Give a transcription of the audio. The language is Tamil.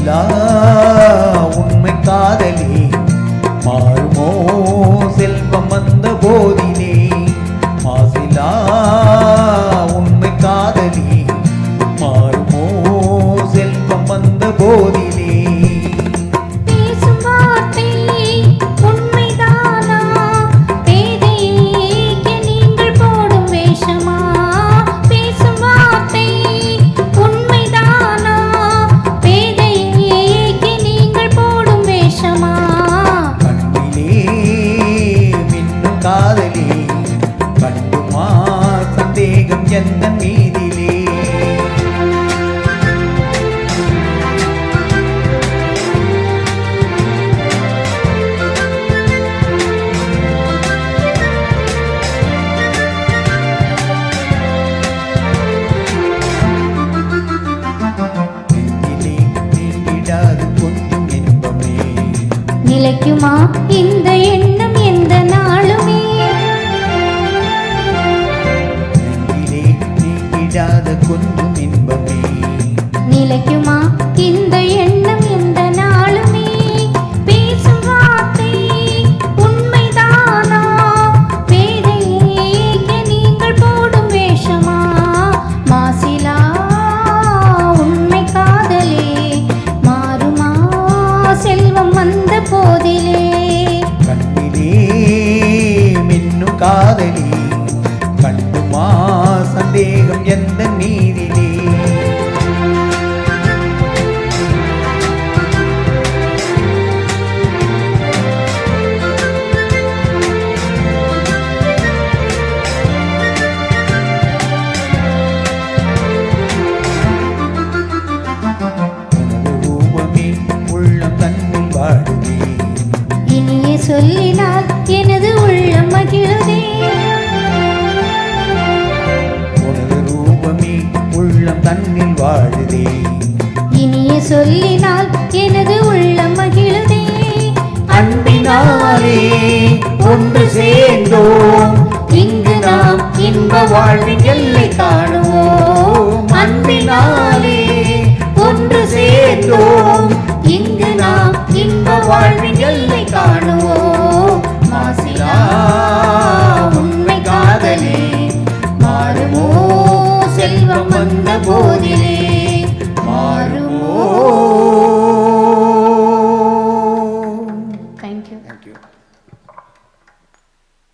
மாசிலா உண்மை காதலே மாறுமோ செல்வம் வந்த போதிலே மாசிலா உண்மை காதலே மாறுமோ செல்வம் வந்த போதிலே காதலே கண்டுமா சந்தேகம் எந்த மீதிலே நீங்கிடாது கொஞ்சம் இன்பமே நிலைக்குமா இந்த எண்ணம் எந்த நாளுமே கொஞ்சம் இன்பமே நிலைக்குமா இந்த எண்ணம் எந்த நாளுமே பேசும் வார்த்தை உண்மைதானா பேதையேக்க நீங்கள் போடும் வேஷமா மாசிலா உண்மை காதலே மாறுமா செல்வம் வந்த போதிலே கண்ணிலே மின்னும் காதலே கண்டுமா சந்தேகம் எந்த நீதிலே ரூபமே உள்ளம் தன்னில் வாடுதே இனியே சொல்லினால் எனது உள்ளம் மகிழுதே உள்ளம் தன்னில் வாழுதே இனிய சொல்லினால் எனது உள்ளம் மகிழுதே அன்பினாலே ஒன்று சேர்ந்தோம் இங்கு நாம் இன்ப வாழ்வின் எல்லை காணுவோம் அன்பினாலே ஒன்று சேர்ந்தோம் இங்கு நாம் இன்ப வாழ்வின் எல்லை காணுவோம் மாசிலா உண்மை காதலே மாறுமோ செல்வம் வந்த போதிலே